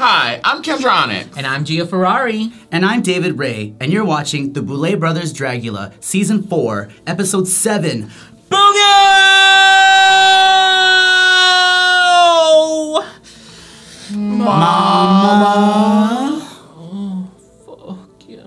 Hi, I'm Kendra Onixxx. And I'm Gia Ferrari. And I'm David Ray, and you're watching the Boulet Brothers Dragula, Season 4, Episode 7. BOUview! Mama. Oh, fuck you.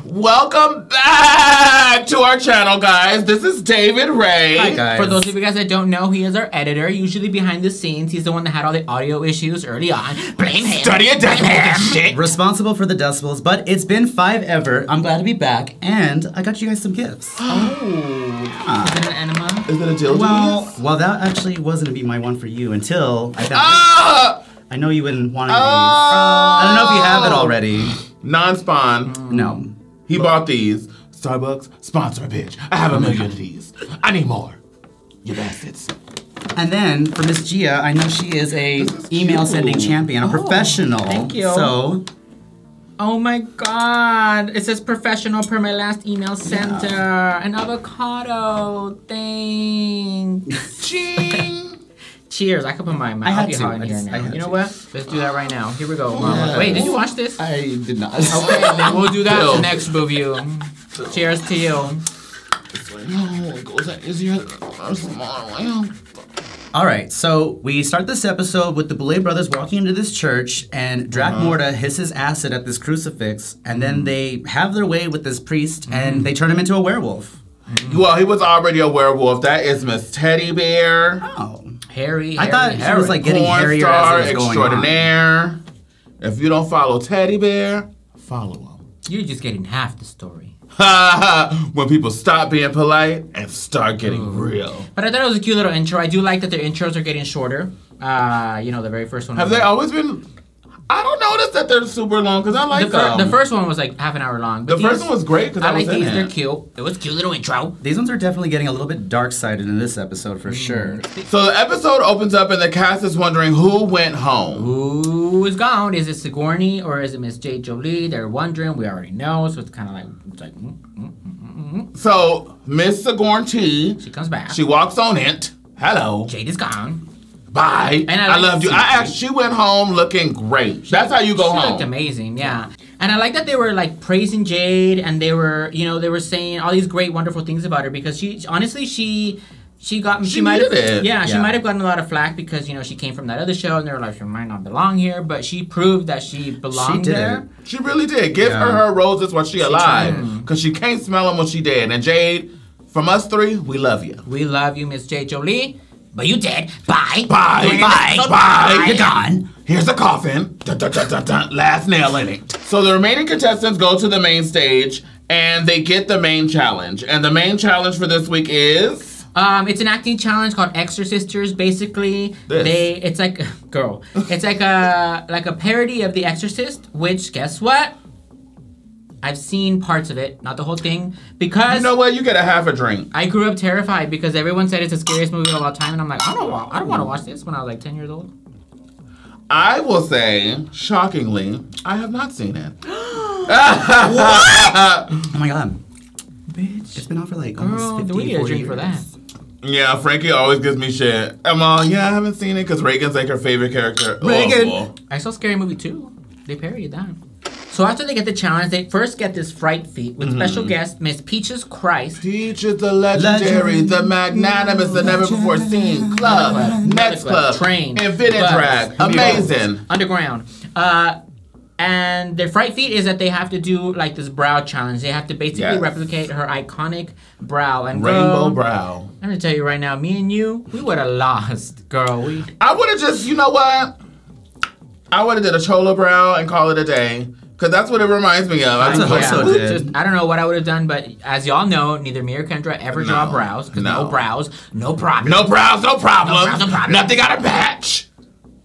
Welcome back to our channel, guys. This is David Ray. Hi, guys. For those of you guys that don't know, he is our editor, usually behind the scenes. He's the one that had all the audio issues early on. Blame him. Study a decibel shit. Responsible for the decibels, but it's been 5 ever. I'm glad to be back, and I got you guys some gifts. Oh. Is it an enema? Is it a dildo? Well, that actually wasn't to be my one for you until I found I know you wouldn't want these. I don't know if you have it already. Non-spawn. No. He bought these. Starbucks, sponsor a bitch. I have a million of these. I need more. You bastards. And then for Miss Gia, I know she is a email sending champion, a professional. Thank you. So. Oh my god. It says professional per my last email sender. Yeah. An avocado. Thanks. Ching. Cheers. I could put my alcohol in here now. You know what? Let's do that right now. Here we go. Mama. Wait, did you watch this? I did not. Okay, then we'll do that the next BOUview. Cheers to you. It goes easier. All right, so we start this episode with the Boulet brothers walking into this church, and Dragula hisses acid at this crucifix, and then they have their way with this priest, and they turn him into a werewolf. Well, he was already a werewolf. That is Miss Teddy Bear. Oh. Harry. I thought he was like getting Porn hairier star as it was going extraordinaire. on. If you don't follow Teddy Bear, follow him. You're just getting half the story. When people stop being polite and start getting real. But I thought it was a cute little intro. I do like that their intros are getting shorter. You know, the very first one. Have they always been? I don't notice that they're super long because I like them. The first one was like half an hour long. But the first one was great because I like was in these. it. They're cute. It was a cute little intro. These ones are definitely getting a little bit dark-sided in this episode for sure. So the episode opens up and the cast is wondering who went home. Who is gone? Is it Sigourney or is it Miss J. Jolie? They're wondering. We already know, so it's kind of like So Miss Sigourney, she comes back. She walks on it. Hello. Jade is gone. Bye. And I loved you. She went home looking great. That's how you go home. She looked amazing, yeah. And I like that they were like praising Jade, and they were, you know, they were saying all these great, wonderful things about her because she might have, she might have gotten a lot of flack because you know she came from that other show, and they were like she might not belong here, but she proved that she belonged there. She really did. Give her roses while she alive, because she can't smell them when she dead. And Jade, from us three, we love you. We love you, Miss J. Jolie. But you dead. Bye. Bye. Bye. You're gone. Here's a coffin. Dun, dun, dun, dun, dun. Last nail in it. So the remaining contestants go to the main stage and they get the main challenge. And the main challenge for this week is? It's an acting challenge called Exorsisters. Basically, it's like it's like a parody of The Exorcist. Which guess what? I've seen parts of it, not the whole thing, because... You know what? You get a half a drink. I grew up terrified because everyone said it's the scariest movie of all time, and I'm like, I don't want to watch this when I was like 10 years old. I will say, shockingly, I have not seen it. What? Oh my god. Bitch. It's been out for like almost 50 we need a drink years. for that. Yeah, Frankie always gives me shit. I'm all, I haven't seen it because Reagan's like her favorite character. Reagan! Oh. I saw Scary Movie 2. They parodied that. So after they get the challenge, they first get this fright feat with special guest Miss Peaches Christ. Peach is the legendary, the magnanimous, the never before seen club, next club, train, invented drag, amazing, underground. And their fright feat is that they have to do like this brow challenge. They have to basically replicate her iconic brow and rainbow brow. I'm gonna tell you right now, me and you, we would have lost, girl. I would have just, you know what? I would have did a chola brow and call it a day. Because that's what it reminds me of. That's what Hoso did. I don't know what I would have done, but as y'all know, neither me or Kendra ever draw brows. Because no brows, no problem. No brows, no problem. No brows, no problem. Nothing got a patch.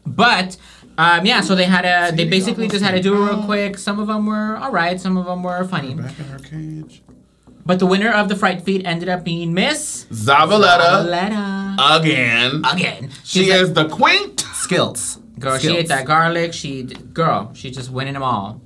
But, yeah, so they basically just had to do it real quick. Some of them were alright, some of them were funny. Back in her cage. But the winner of the fright feat ended up being Miss Zavaleta. Again. She is the queen. Skills. Girl, she ate that garlic. She's just winning them all.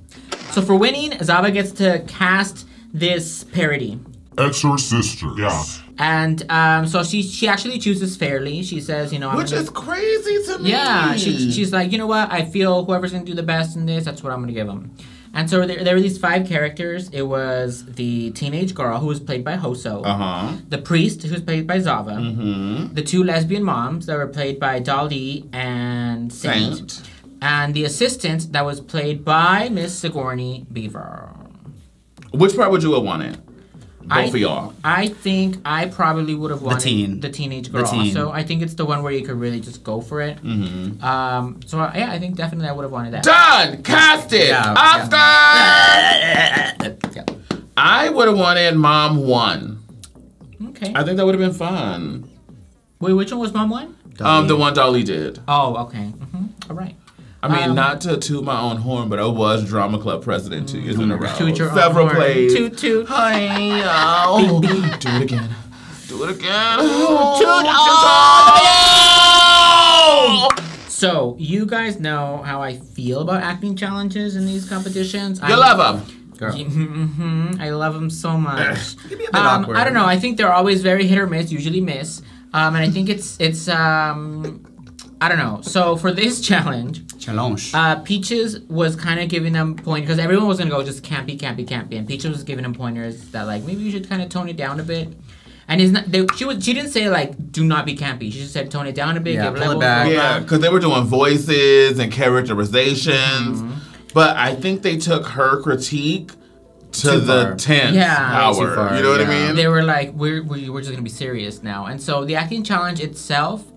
So for winning, Zava gets to cast this parody. Exorsisters. Yeah. And so she actually chooses fairly. She says, which is crazy to me. Yeah, she's like, you know what? I feel whoever's gonna do the best in this, that's what I'm gonna give them. And so there were these 5 characters. It was the teenage girl who was played by Hoso. The priest who was played by Zava. The 2 lesbian moms that were played by Dahli and Saint. And the assistant that was played by Miss Sigourney Beaver. Which part would you have wanted? Both of y'all. I think I probably would have wanted the teenage girl. So I think it's the one where you could really just go for it. So yeah, I think definitely I would have wanted that. Done! Casted! Yeah, Oscar! Yeah. I would have wanted Mom 1. Okay. I think that would have been fun. Wait, which one was Mom 1? The one Dahli did. Oh, okay. All right. I mean, not to toot my own horn, but I was Drama Club president 2 years in a row. Toot your Several own plays. Toot, toot. Hi, oh. Do it again. Do it again. Toot. Oh! So, you guys know how I feel about acting challenges in these competitions. You love them. Girl. I love them so much. It can be a bit awkward. I don't know. I think they're always very hit or miss, usually miss. And I think it's I don't know. So for this challenge, Peaches was kind of giving them pointers because everyone was gonna go just campy, and Peaches was giving them pointers that like maybe you should kind of tone it down a bit. And she didn't say like do not be campy. She just said tone it down a bit, give pull it back. Yeah, because they were doing voices and characterizations, but I think they took her critique to the 10th hour. You know what I mean? They were like, we're just gonna be serious now, and so the acting challenge itself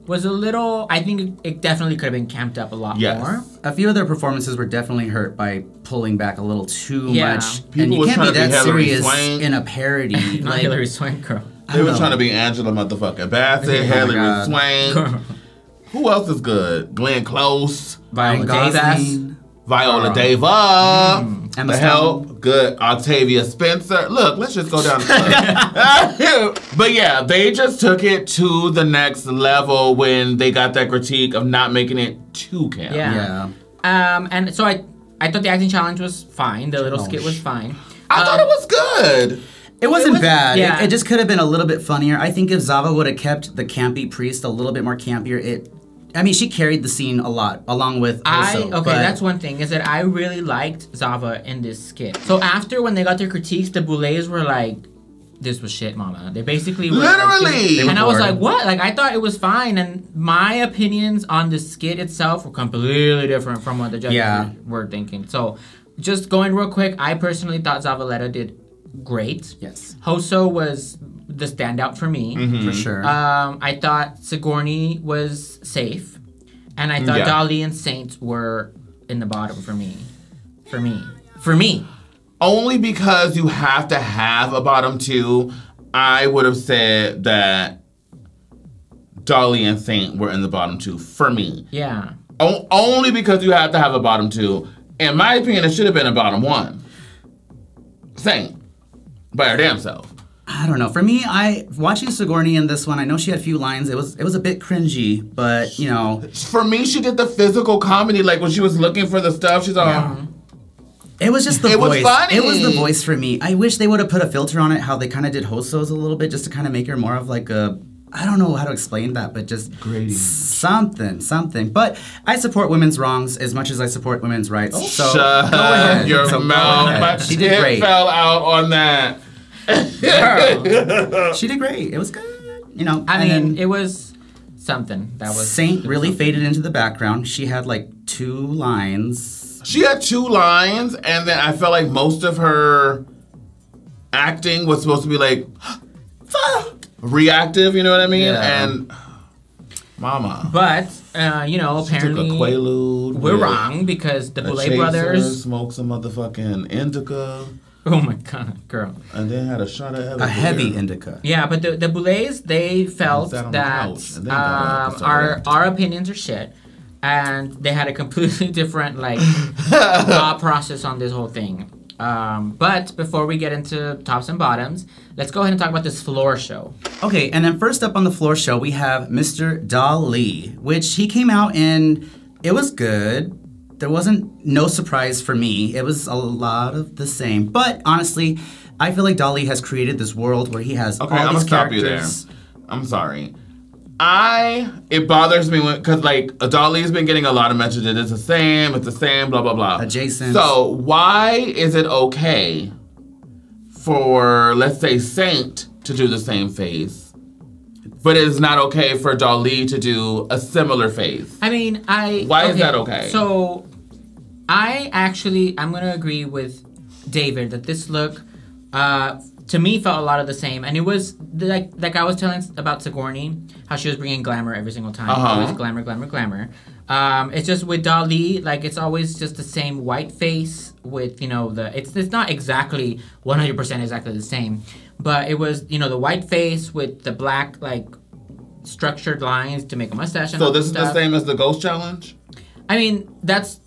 was a little, I think it definitely could have been camped up a lot more. A few of their performances were definitely hurt by pulling back a little too much. People and you can't be that serious Swank. in a parody. Not Hillary Swank, girl. They were trying to be Angela motherfucking Bassett, Hillary Swank. Who else is good? Glenn Close. Viola Davis. Viola Davis. Emma The Help. Good. Octavia Spencer. Look, let's just go down the list. But yeah, they just took it to the next level when they got that critique of not making it too camp. Yeah. And so I thought the acting challenge was fine. The little skit was fine. I thought it was good. It wasn't bad. Yeah. It just could have been a little bit funnier. I think if Zava would have kept the campy priest a little bit more campier, I mean, she carried the scene a lot, along with Hoso. That's one thing, is that I really liked Zava in this skit. So after, when they got their critiques, the Boulets were like, this was shit, mama. They basically were literally. Like, and I was like, what? Like, I thought it was fine, and my opinions on the skit itself were completely different from what the judges were thinking. So, just going real quick, I personally thought Zavaleta did great. Yes. Hoso was the standout for me. For sure. I thought Sigourney was safe. And I thought Dahli and Saint were in the bottom for me. For me. Only because you have to have a bottom 2, I would have said that Dahli and Saint were in the bottom 2 for me. Yeah. Only because you have to have a bottom 2. In my opinion, it should have been a bottom 1. Saint. By her damn self. I don't know. For me, watching Sigourney in this one, I know she had a few lines. It was a bit cringy, but you know. For me, she did the physical comedy, like when she was looking for the stuff. She's all. It was just the voice. It was funny. It was the voice for me. I wish they would have put a filter on it, how they kind of did Hoso's a little bit, just to kind of make her more of like a. I don't know how to explain that, but just grading. Something. But I support women's wrongs as much as I support women's rights. Oh, so shut go ahead. your mouth. My she did great. Fell out on that. She did great. It was good. You know, I mean, it was something. That was Saint really faded into the background. She had like 2 lines. She had 2 lines, and then I felt like most of her acting was supposed to be like reactive. You know what I mean? Yeah. And mama. But apparently she took a Quaalude. We're wrong because the Boulet brothers smoked some motherfucking indica. Oh my god, girl. And then had a shot of a heavy indica. Yeah, but the Boulets, they felt that our opinions are shit. And they had a completely different thought process on this whole thing. But before we get into tops and bottoms, let's go ahead and talk about this floor show. Okay, and then first up on the floor show, we have Mr. Dahli, which he came out and it was good. There wasn't no surprise for me. It was a lot of the same. But honestly, I feel like Dahli has created this world where he has all these characters. I'm gonna stop you there. I'm sorry. It bothers me because like Dahli's been getting a lot of messages. It's the same, blah, blah, blah. Adjacent. So why is it okay for, let's say, Saint to do the same face, but it is not okay for Dahli to do a similar face? I mean, Why is that okay? So, I'm gonna agree with David that this look, to me, felt a lot of the same, and it was like I was telling about Sigourney, how she was bringing glamour every single time. Always glamour, glamour, glamour. It's just with Dahli, like it's always just the same white face with it's not exactly 100% exactly the same, but it was the white face with the black like structured lines to make a mustache. And so this is the same as the Ghost Challenge? I mean, that's.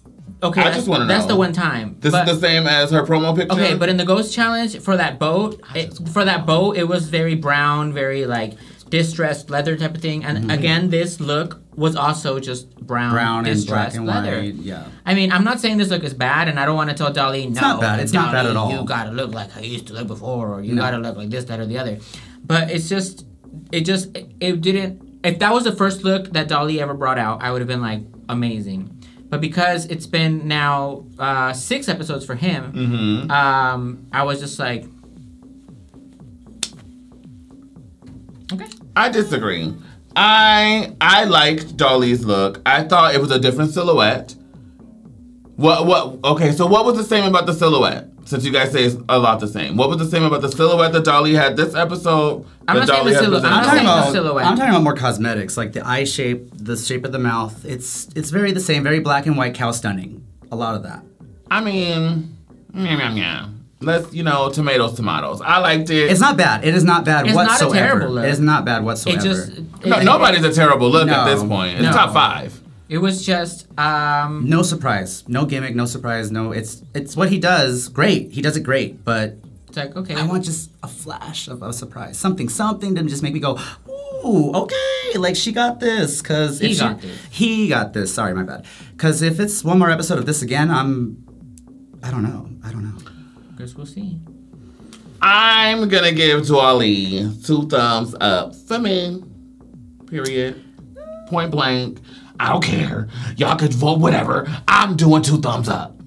Okay, I just want to know. That's the one time. This is the same as her promo picture? Okay, but in the Ghost Challenge, for that boat, it was very brown, very, like, distressed leather type of thing. And, again, this look was also just brown distressed and black and leather. white, yeah. I mean, I'm not saying this look is bad, and I don't want to tell Dahli, it's not bad. It's not bad at all. You gotta look like I used to look before, or you gotta look like this, that, or the other. But it didn't... If that was the first look that Dahli ever brought out, I would have been like, amazing. But because it's been now 6 episodes for him, I was just like, okay. I disagree. I liked Dahli's look. I thought it was a different silhouette. Okay, so what was the same about the silhouette? Since you guys say it's a lot the same. What was the same about the silhouette that Dahli had this episode? I'm not saying the silhouette. I'm talking about more cosmetics, like the eye shape, the shape of the mouth. It's very the same, very black and white, cow stunning. A lot of that. I mean, let's, tomatoes. I liked it. It's not bad. It is not bad whatsoever. It's not a terrible look. It is not bad whatsoever. Nobody's a terrible look at this point. It's top 5. It was just no surprise, no gimmick, no surprise, no. It's what he does. Great, he does it great, but it's like okay. I want just a flash of a surprise, something to just make me go, ooh, okay, like she got this, because he got this. Sorry, my bad. Because if it's one more episode of this again, I don't know. Guess we'll see. I'm gonna give Dahli 2 thumbs up for me. Period. Point blank. I don't care. Y'all could vote whatever. I'm doing 2 thumbs up.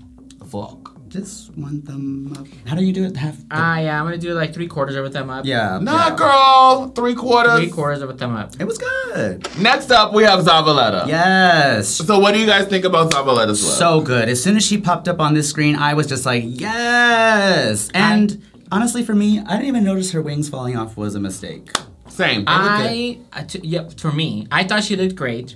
Fuck. Just 1 thumb up. How do you do it? Yeah, I'm gonna do like 3/4 of a thumb up. Yeah. Nah, girl. 3/4. 3/4 of a thumb up. It was good. Next up, we have Zavaleta. Yes. So what do you guys think about Zavaleta's look? So good. As soon as she popped up on this screen, I was just like, yes. And honestly, for me, I didn't even notice her wings falling off was a mistake. Same. For me, I thought she looked great.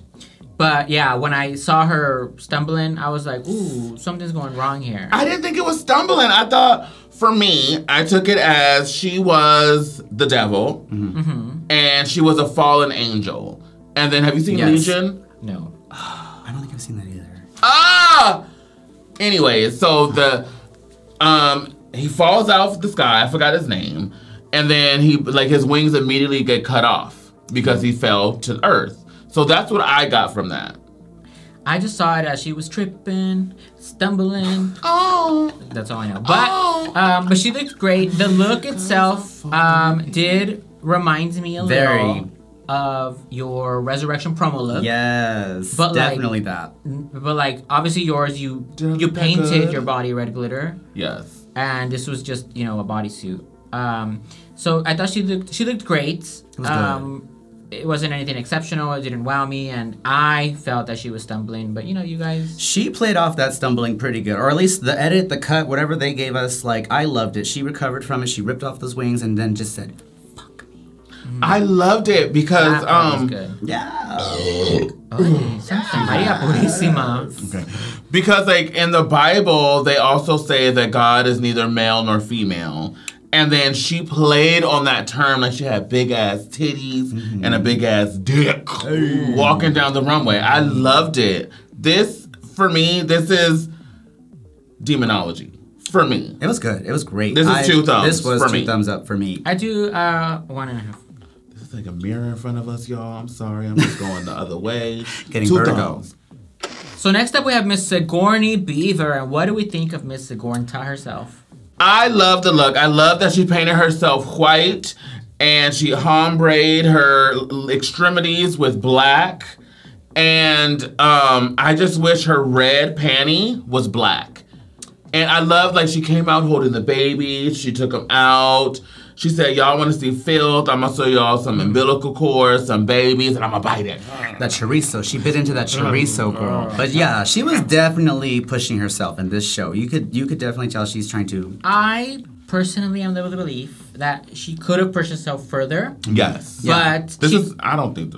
But yeah, when I saw her stumbling, I was like, ooh, something's going wrong here. I didn't think it was stumbling. I thought, for me, I took it as she was the devil, and she was a fallen angel. And then, have you seen Legion? No. I don't think I've seen that either. Anyway, so he falls out of the sky. I forgot his name. And then his wings immediately get cut off because he fell to earth. So that's what I got from that. I just saw it as she was tripping, stumbling. Oh. That's all I know. But she looked great. The look itself did remind me a little of your Resurrection promo look. Yes, but definitely that. But obviously yours, you painted your body red glitter. Yes. And this was just, a bodysuit. So I thought she looked great. It was good. It wasn't anything exceptional. It didn't wow me, and I felt that she was stumbling. But you guys, she played off that stumbling pretty good, or at least the edit, the cut, whatever they gave us. I loved it. She recovered from it. She ripped off those wings and then just said, "Fuck me." I loved it because that was good. Yeah. Maria Purísima. Okay. Because in the Bible, they also say that God is neither male nor female. And then she played on that term, she had big ass titties and a big ass dick walking down the runway. I loved it. This, for me, this is demonology. For me. It was good. It was great. This is 2 thumbs. This was 2 thumbs up for me. I do 1.5. This is like a mirror in front of us, y'all. I'm sorry. I'm just going the other way. Getting vertigo. So next up we have Miss Sigourney Beaver. And what do we think of Miss Sigourney herself? I love the look. I love that she painted herself white and she ombre'd her extremities with black. And I just wish her red panty was black. And I love, like, she came out holding the baby. She took them out. She said, y'all want to see filth? I'm going to show y'all some umbilical cords, some babies, and I'm going to bite it. That chorizo. She bit into that chorizo, girl. But yeah, she was definitely pushing herself in this show. You could definitely tell she's trying to... I personally am of the belief that she could have pushed herself further. Yes. But... I don't think...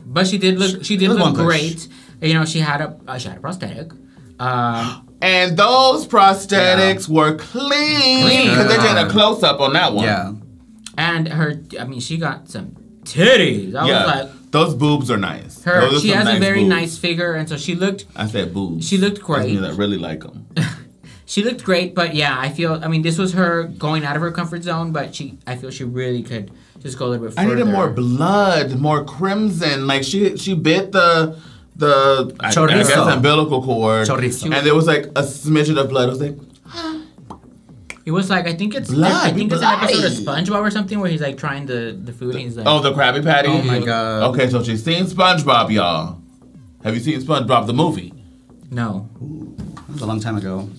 But she did look great. You know, she had a prosthetic. And those prosthetics were clean. Because they did a close-up on that one. Yeah. And she got some titties. I was like... Those boobs are nice. She has a very nice figure, and so she looked... I said boobs. She looked great. I really like them. She looked great, but yeah, this was her going out of her comfort zone, but I feel she really could just go a little bit further. I needed more blood, more crimson. Like, she bit the I guess umbilical cord. Chorizo. And there was like a smidgen of blood. I was like, it was like, I think it's an episode of SpongeBob or something where he's like trying the food and he's like... Oh, the Krabby Patty? Oh my God. Okay, so she's seen SpongeBob, y'all. Have you seen SpongeBob the movie? No. Ooh, that was a long time ago.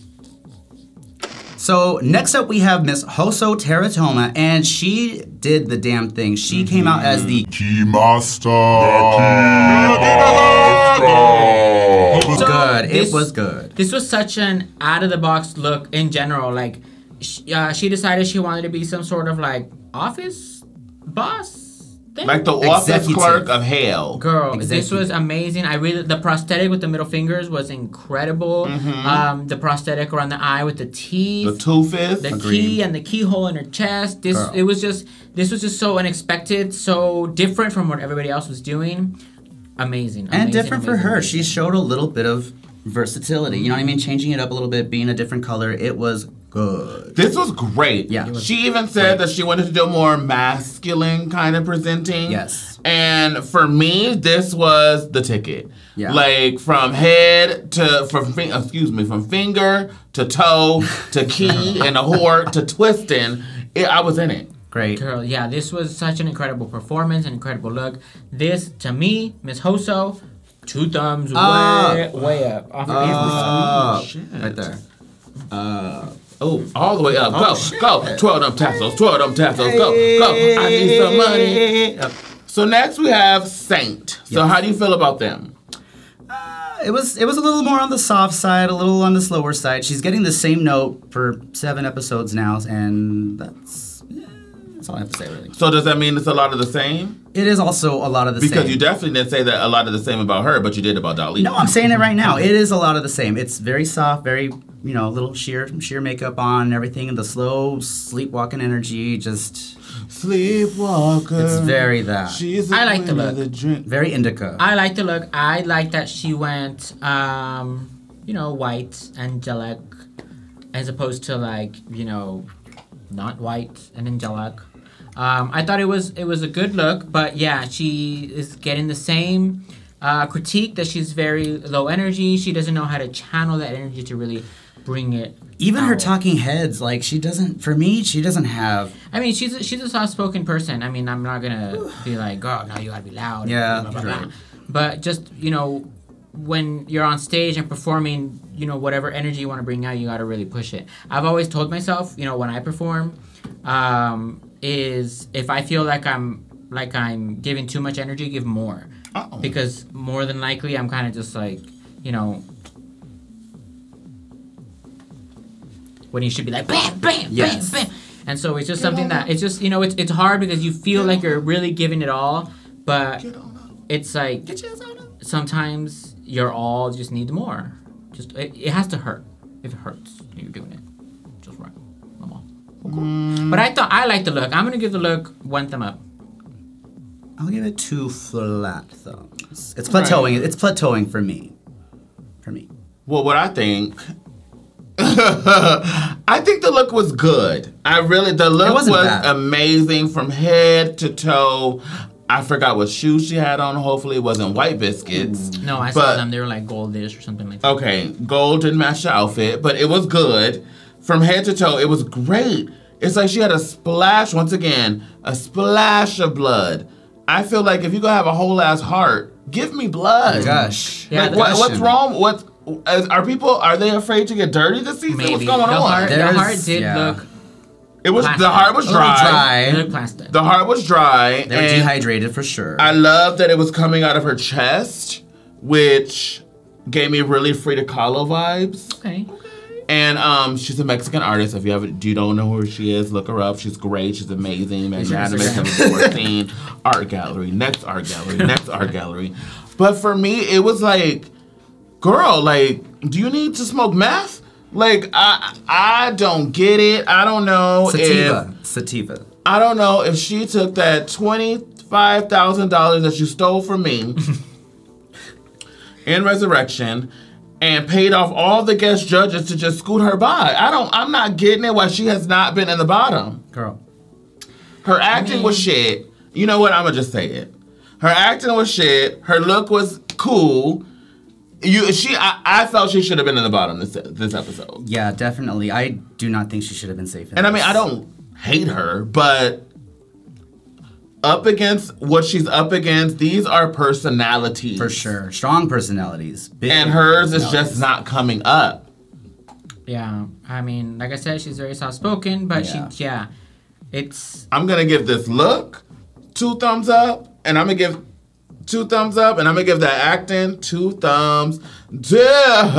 So next up we have Miss Hoso Terra Toma, and she did the damn thing. She came out as the Key Master. It was good. This was such an out-of-the-box look in general. Like, she decided she wanted to be some sort of, like, office boss thing. Like the office clerk of hell. Girl, this was amazing. The prosthetic with the middle fingers was incredible. The prosthetic around the eye with the teeth. The tooth. The key and the keyhole in her chest. This was just so unexpected, so different from what everybody else was doing. Amazing. And different for her. She showed a little bit of versatility. You know what I mean? Changing it up a little bit, being a different color. It was good. This was great. Yeah. She even said that she wanted to do more masculine kind of presenting. Yes. And for me, this was the ticket. Yeah. Like from finger to toe to key and a whore to twisting. I was in it. Great. Girl, yeah, this was such an incredible performance, an incredible look. This, to me, Miss Hoso, 2 thumbs way up. Shit. Right there. All the way up. Go. 12 them tassels. Go. I need some money. So next we have Saint. So how do you feel about them? It was a little more on the soft side, a little on the slower side. She's getting the same note for 7 episodes now, and that's all I have to say, really. So does that mean it's a lot of the same? It is also a lot of the same. Because you definitely didn't say that a lot of the same about her, but you did about Dahli. No, I'm saying it right now. It is a lot of the same. It's very soft, very, little sheer makeup on and everything, and the slow sleepwalking energy, just... Sleepwalker. It's very that. I like the look. Very indica. I like the look. I like that she went, white, angelic, as opposed to not white and angelic. I thought it was a good look, but yeah, she is getting the same critique that she's very low energy. She doesn't know how to channel that energy to really bring it. Even her talking heads, she doesn't have... I mean, she's a soft-spoken person. I mean, I'm not gonna be like, girl, now you gotta be loud. Yeah, blah, blah, blah, blah. But just, when you're on stage and performing, whatever energy you want to bring out, you got to really push it. I've always told myself, when I perform, is if I feel like I'm giving too much energy, give more. Uh-oh. Because more than likely, I'm kind of just when you should be like bam, bam, yes. bam, bam. And so it's just something that it's just it's hard because you feel like you're really giving it all, but it's like sometimes your all just needs more. Just it has to hurt. If it hurts, you're doing it just right. But I like the look. I'm gonna give the look 1 thumb up. I'll give it 2 flat thumbs. It's plateauing. Right. It's plateauing for me. Well, what I think. I think the look was good. The look was amazing from head to toe. I forgot what shoes she had on. Hopefully it wasn't white biscuits. No, I saw them. They were like goldish or something like that. Okay, gold didn't match the outfit, but it was good. from head to toe. It was great. It's like she had a splash, once again, a splash of blood. I feel like if you're going to have a whole ass heart, give me blood. Oh, gosh. Yeah, like, what's wrong? Are they afraid to get dirty this season? Maybe. What's going on? The heart did look... The heart was dry. It looked plastic. The heart was dry. They were dehydrated for sure. I love that it was coming out of her chest, which gave me really Frida Kahlo vibes. Okay. And she's a Mexican artist. If you don't know who she is, look her up. She's great. She's amazing. Magnanimous. Have seen art gallery. Next art gallery. Next art gallery. But for me, it was like, girl, like, do you need to smoke meth? Like, I don't get it. I don't know Sativa. I don't know if she took that $25,000 that you stole from me in Resurrection and paid off all the guest judges to just scoot her by. I'm not getting it why she has not been in the bottom. Girl. Her acting was shit. You know what? I'm going to just say it. Her acting was shit. Her look was cool. I felt she should have been in the bottom this episode. Yeah, definitely. I do not think she should have been safe. And I mean, I don't hate her, but up against what she's up against, these are personalities. For sure. Strong personalities. And hers is just not coming up. Yeah. I mean, like I said, she's very soft-spoken, but I'm going to give this look 2 thumbs up, and I'm going to give 2 thumbs up, and I'm going to give that acting 2 thumbs down.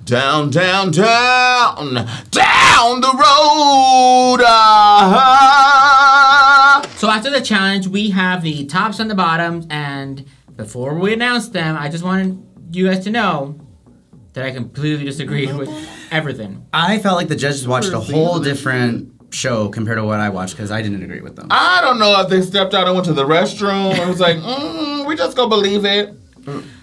Down, down, down. Down the road. So after the challenge, we have the tops and the bottoms, and before we announce them, I just wanted you guys to know that I completely disagreed with everything. I felt like the judges watched a whole different show compared to what I watched because I didn't agree with them. I don't know if they stepped out and went to the restroom and was like, we just gonna believe it.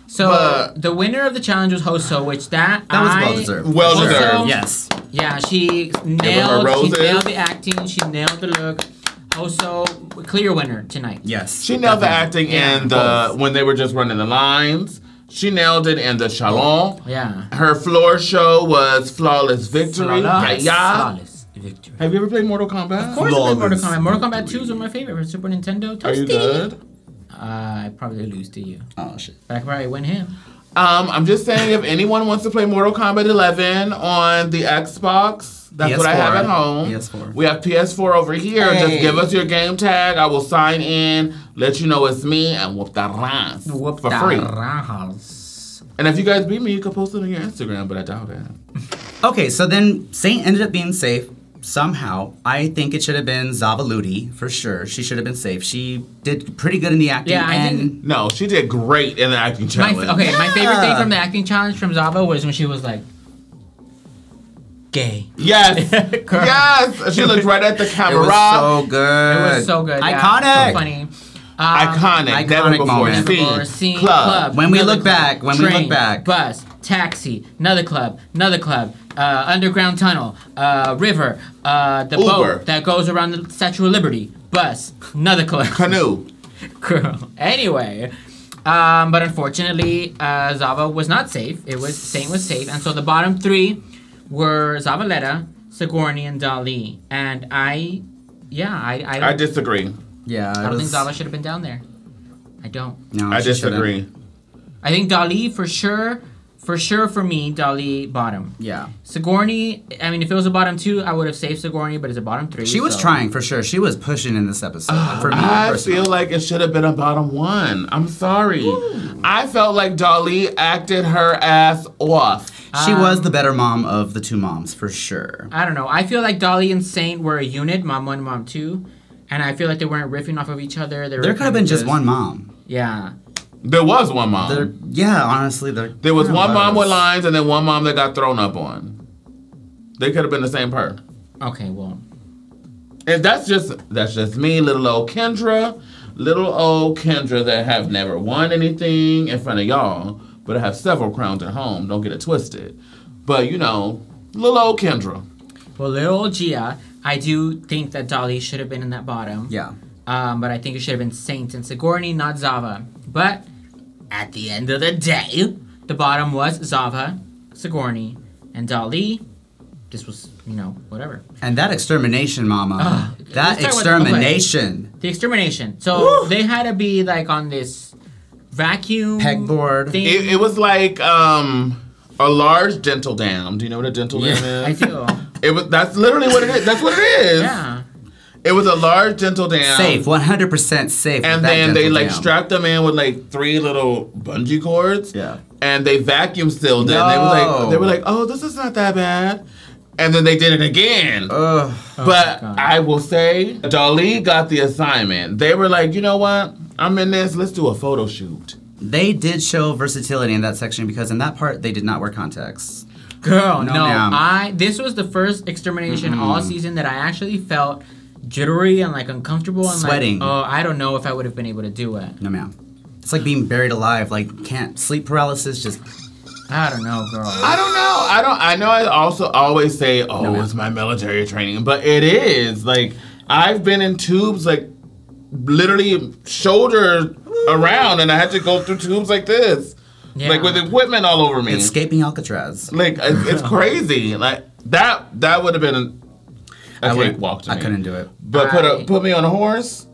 So the winner of the challenge was Hoso, which that was well deserved. Well deserved. Yes. Yeah, she nailed the acting, she nailed the look. Hoso, clear winner tonight. Yes. She nailed the acting and when they were just running the lines. She nailed it in the salon. Yeah. Her floor show was Flawless Victory. Flawless Victory. Have you ever played Mortal Kombat? Of course I played Mortal Kombat. Mortal Kombat 2 is one of my favorite for Super Nintendo. Are you good? I probably lose to you. Oh, shit. But I could probably win him. I'm just saying if anyone wants to play Mortal Kombat 11 on the Xbox, that's PS4. What I have at home. PS4. We have PS4 over here. Hey. Just give us your game tag. I will sign in, let you know it's me, and whoop that ass for free. And if you guys beat me, you can post it on your Instagram, but I doubt it. Okay, so then Saint ended up being safe somehow. I think it should have been Zavaleta for sure. She should have been safe. She did pretty good in the acting. Yeah, No, she did great in the acting challenge. My favorite thing from the acting challenge from Zava was when she was like, gay. Yes. Yes. She looked right at the camera. It was so good. It was so good. Iconic. Yeah, so funny. Iconic. Never before seen. Club. When we look back. Bus. Taxi. Another club. Underground tunnel. River. The Uber. boat that goes around the Statue of Liberty. Bus. Another club. Canoe. Girl. Anyway. But unfortunately, Zava was not safe. Saint was safe. And so the bottom 3 were Zavaleta, Sigourney, and Dahli. And I disagree. Yeah, I don't think Zava should have been down there. I don't. No, I disagree. I think Dahli for sure for me, Dahli bottom. Yeah. Sigourney, I mean, if it was a bottom 2, I would have saved Sigourney, but it's a bottom 3. She was trying for sure. She was pushing in this episode. For me, I feel like it should have been a bottom 1. I'm sorry. Ooh. I felt like Dahli acted her ass off. She was the better mom of the 2 moms, for sure. I don't know. I feel like Dahli and Saint were a unit, mom 1, mom 2. And I feel like they weren't riffing off of each other. There could have been just one mom. Yeah. There was one mom. Honestly. There was one mom with lines and then one mom that got thrown up on. They could have been the same per. Okay, well. And that's just me, little old Kendra. Little old Kendra that have never won anything in front of y'all, but I have several crowns at home. Don't get it twisted. But, little old Kendra. Well, little old Gia, I do think that Dahli should have been in that bottom. Yeah. But I think it should have been Saint and Sigourney, not Zava. But at the end of the day, the bottom was Zava, Sigourney, and Dahli. this was, whatever. And that extermination, mama. That extermination. The extermination. So they had to be like on this vacuum pegboard thing. It was like a large dental dam. Do you know what a dental dam is? I do. That's literally what it is. That's what it is. Yeah. It was a large dental dam. Safe, 100% safe. And then they like strapped them in with like 3 little bungee cords. Yeah. And they vacuum sealed it. No. And they were like, oh, this is not that bad. And then they did it again. But I will say, Dahli got the assignment. They were like, you know what? I'm in this. Let's do a photo shoot. They did show versatility in that section because in that part they did not wear contacts. Girl, no. This was the first extermination all season that I actually felt jittery and like uncomfortable and sweating. Like, I don't know if I would have been able to do it. No, ma'am. It's like being buried alive. Like, can't sleep paralysis. Just. I don't know, girl. I don't know. I know. I also always say, it's my military training, but it is like I've been in tubes like literally shoulder around, and I had to go through tubes like this, like with equipment all over me. Escaping Alcatraz. Like it's crazy. Like that would have been a cakewalk to me. I couldn't do it. But put me on a horse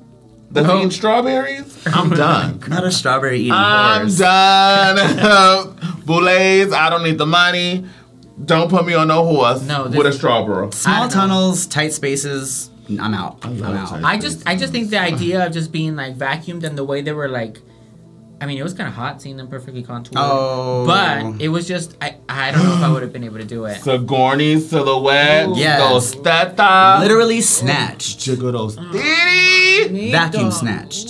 that's eating strawberries. I'm done. Not a strawberry eating I'm horse. done. Boulets, I don't need the money. Don't put me on no horse with a strawberry. Small tunnels, tight spaces. I'm out. I'm out. I just think the idea of just being like vacuumed and the way they were like, I mean, it was kind of hot seeing them perfectly contoured. Oh. But it was just, I don't know if I would have been able to do it. Sigourney silhouette. Yes. Literally snatched. Vacuum snatched.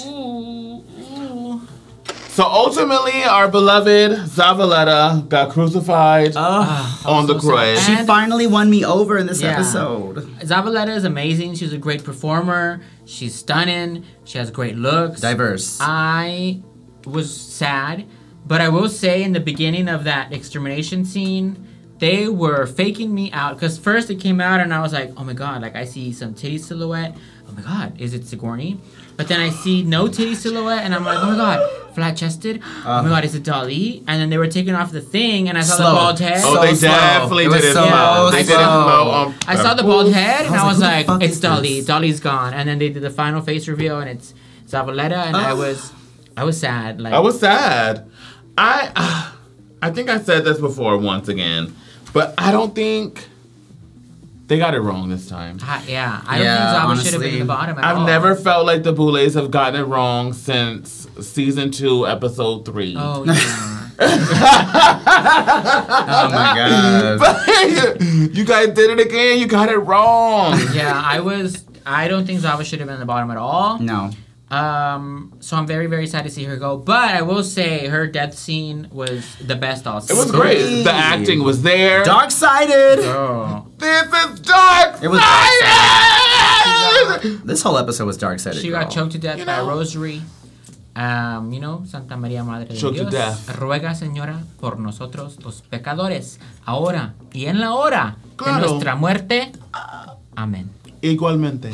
So ultimately, our beloved Zavaleta got crucified on the cross. She finally won me over in this episode. Zavaleta is amazing. She's a great performer. She's stunning. She has great looks. Diverse. I was sad, but I will say in the beginning of that extermination scene, they were faking me out. Because first it came out and I was like, oh my god, like I see some titty silhouette. Oh my god, is it Sigourney? But then I see no titty silhouette and I'm like, oh my god, flat chested. Oh my god, is it Dahli? And then they were taking off the thing and I saw the bald head. Oh, they definitely did it slow. They did it slow. I saw the bald head and I was like, it's Dahli. Dahli's gone. And then they did the final face reveal and it's Zavaleta and I was sad. Like, I was sad. I think I said this before once again, but I don't think they got it wrong this time. I don't think Zava should have been in the bottom at all. I've never felt like the Boulets have gotten it wrong since season 2, episode 3. Oh, yeah. Oh, my God. But you guys did it again. You got it wrong. Yeah, I don't think Zava should have been in the bottom at all. No. So I'm very, very sad to see her go. But I will say her death scene was the best also. It was great. The acting was there. Dark-sided. Oh. This is dark-sided. It was dark-sided. This whole episode was dark-sided. She got choked to death by a rosary. Santa María Madre de Choked Dios, to death. ruega, Señora, por nosotros los pecadores, ahora y en la hora de nuestra muerte. Amén. Igualmente.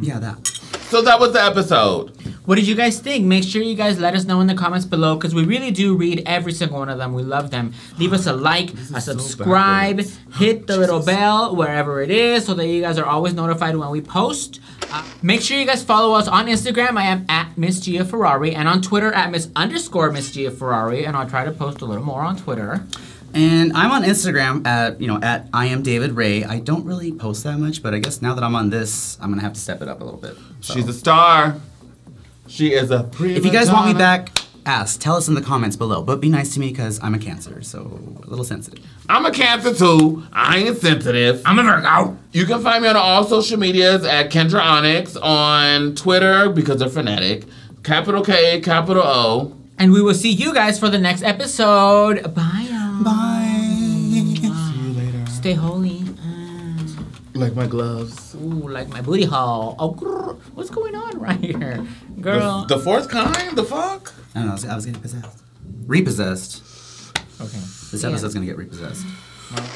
Yeah, that. So that was the episode. What did you guys think? Make sure you guys let us know in the comments below because we really do read every single one of them. We love them. Leave us a like, a subscribe, hit the little bell wherever it is so that you guys are always notified when we post. Make sure you guys follow us on Instagram. I am at Miss Gia Ferrari and on Twitter at Miss Gia Ferrari, and I'll try to post a little more on Twitter. And I'm on Instagram at I am David Ray. I don't really post that much, but I guess now that I'm on this, I'm gonna have to step it up a little bit. So. She's a star. She is a prima If you guys want me donna. back, tell us in the comments below. But be nice to me because I'm a Cancer, so a little sensitive. I'm a Cancer too. I ain't sensitive. I'm a Virgo. You can find me on all social medias at Kendra Onixxx on Twitter because they're phonetic. Capital K, capital O. And we will see you guys for the next episode. Bye, y'all. Bye. See you later. Stay holy. Like my gloves. Ooh, like my booty hole. Oh, grrr. What's going on right here? Girl. The fourth kind? The fuck? I don't know, I was getting possessed. Repossessed. Okay. This episode's gonna get repossessed. Well.